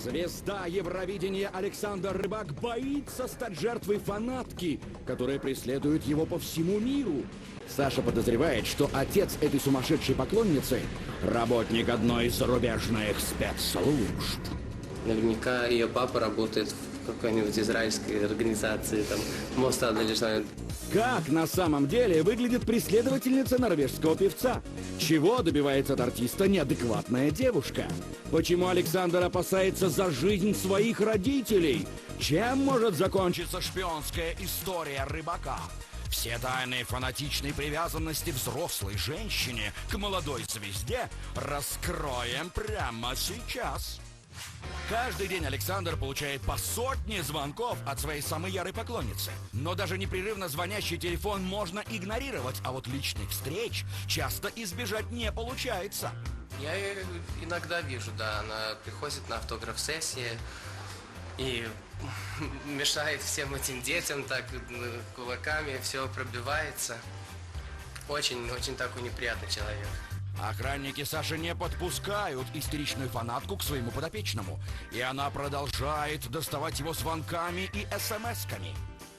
Звезда Евровидения Александр Рыбак боится стать жертвой фанатки, которая преследует его по всему миру. Саша подозревает, что отец этой сумасшедшей поклонницы – работник одной из зарубежных спецслужб. Наверняка ее папа работает в какой-нибудь израильской организации, там, Моссад или что-нибудь. Как на самом деле выглядит преследовательница норвежского певца? Чего добивается от артиста неадекватная девушка? Почему Александр опасается за жизнь своих родителей? Чем может закончиться шпионская история Рыбака? Все тайны фанатичной привязанности взрослой женщине к молодой звезде раскроем прямо сейчас. Каждый день Александр получает по сотне звонков от своей самой ярой поклонницы. Но даже непрерывно звонящий телефон можно игнорировать, а вот личных встреч часто избежать не получается. Я ее иногда вижу, да, она приходит на автограф-сессии и мешает всем этим детям, так кулаками все пробивается. Очень такой неприятный человек. Охранники Саши не подпускают истеричную фанатку к своему подопечному, и она продолжает доставать его звонками и смс-ками.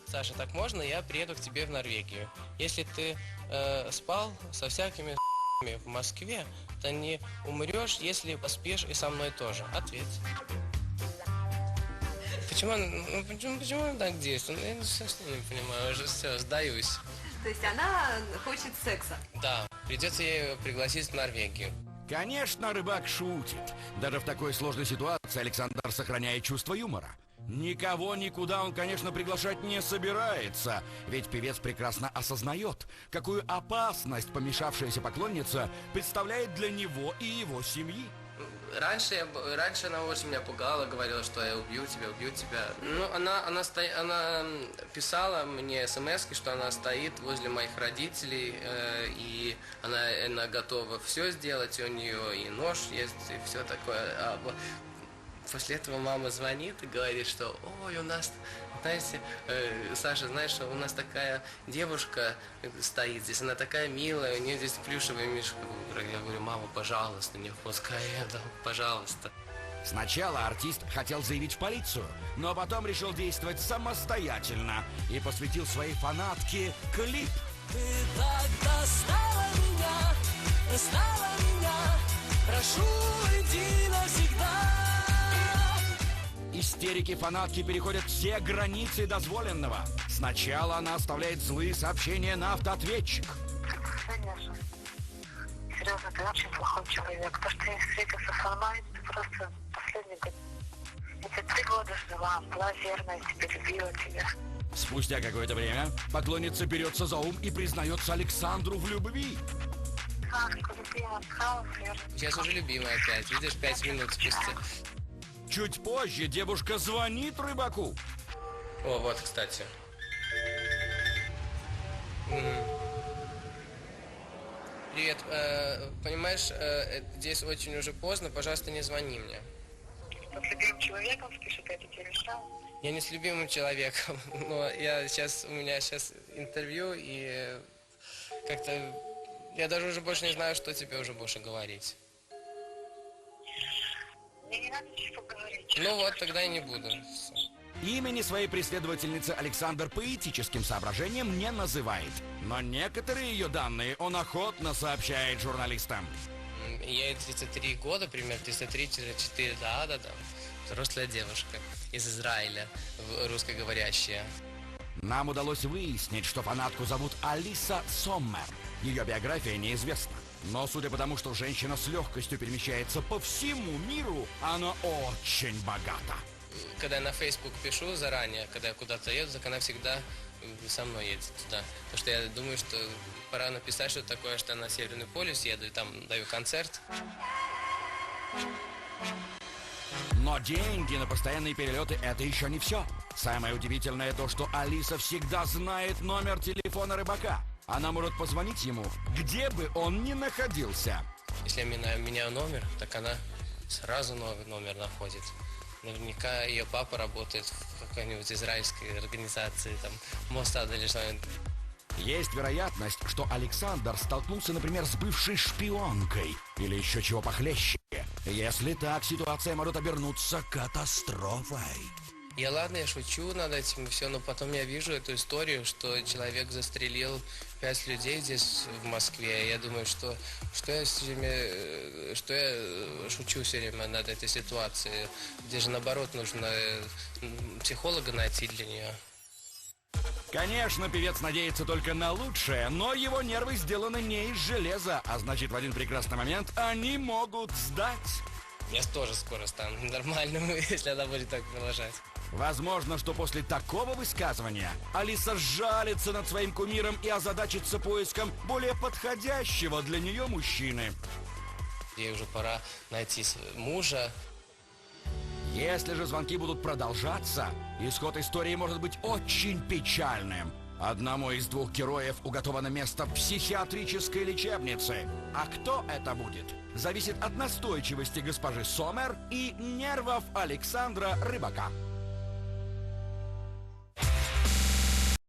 Саша, так можно? Я приеду к тебе в Норвегию. Если ты спал со всякими в Москве, то не умрешь, если поспишь и со мной тоже. Ответь. Почему он так действует? Я совсем не понимаю, уже все, сдаюсь. То есть она хочет секса? Да, придется ей пригласить в Норвегию. Конечно, Рыбак шутит. Даже в такой сложной ситуации Александр сохраняет чувство юмора. Никого никуда он, конечно, приглашать не собирается, ведь певец прекрасно осознает, какую опасность помешавшаяся поклонница представляет для него и его семьи. Раньше она очень меня пугала, говорила, что я убью тебя. Ну, она писала мне смс-ки, что она стоит возле моих родителей, и она готова все сделать, у нее и нож есть, и все такое. А после этого мама звонит и говорит, что ой, у нас, знаете, Саша, знаешь, что у нас такая девушка стоит здесь, она такая милая, у нее здесь плюшевый мишка. Я говорю, мама, пожалуйста, не впускай это, пожалуйста. Сначала артист хотел заявить в полицию, но потом решил действовать самостоятельно и посвятил своей фанатке клип. Ты так достала меня, прошу, иди навсегда. Истерики фанатки переходят все границы дозволенного. Сначала она оставляет злые сообщения на автоответчик. Серьезно, ты очень плохой человек. То, что я встретился со мной, ты просто последний год. Я тебя 3 года ждала, была верная тебе, любила тебя. Спустя какое-то время поклонница берется за ум и признается Александру в любви. Как, любимая, осталась верна. Сейчас уже любимая опять, видишь, 5 минут спустя. Чуть позже девушка звонит Рыбаку. О, вот, кстати. Привет, понимаешь, здесь очень уже поздно, пожалуйста, не звони мне. Что, с любимым человеком спишь, это тебе мешало? Я не с любимым человеком, но у меня сейчас интервью, и как-то я даже уже больше не знаю, что тебе уже больше говорить. Мне не надо ничего говорить. Ну вот, тогда и не буду. Всё. Имени своей преследовательницы Александр по этическим соображениям не называет. Но некоторые ее данные он охотно сообщает журналистам. Ей 33 года, примерно 33-4, да. Взрослая девушка из Израиля, русскоговорящая. Нам удалось выяснить, что фанатку зовут Алиса Соммер. Ее биография неизвестна. Но судя по тому, что женщина с легкостью перемещается по всему миру, она очень богата. Когда я на Facebook пишу заранее, когда я куда-то еду, так она всегда со мной едет туда. Потому что я думаю, что пора написать что-то такое, что я на Северный полюс еду и там даю концерт. Но деньги на постоянные перелеты – это еще не все. Самое удивительное то, что Алиса всегда знает номер телефона Рыбака. Она может позвонить ему, где бы он ни находился. Если я меняю номер, так она сразу новый номер находит. Наверняка ее папа работает в какой-нибудь израильской организации, там, Моссад или что-нибудь. Есть вероятность, что Александр столкнулся, например, с бывшей шпионкой или еще чего похлеще. Если так, ситуация может обернуться катастрофой. Я ладно, я шучу над этим и все, но потом я вижу эту историю, что человек застрелил 5 людей здесь, в Москве. Я думаю, что я шучу все время над этой ситуацией, где же наоборот нужно психолога найти для нее. Конечно, певец надеется только на лучшее, но его нервы сделаны не из железа, а значит, в один прекрасный момент они могут сдать. Я тоже скоро стану нормальным, если она будет так продолжать. Возможно, что после такого высказывания Алиса сжалится над своим кумиром и озадачится поиском более подходящего для нее мужчины. Ей уже пора найти мужа. Если же звонки будут продолжаться, исход истории может быть очень печальным. Одному из 2 героев уготовано место в психиатрической лечебнице. А кто это будет, зависит от настойчивости госпожи Сомер и нервов Александра Рыбака.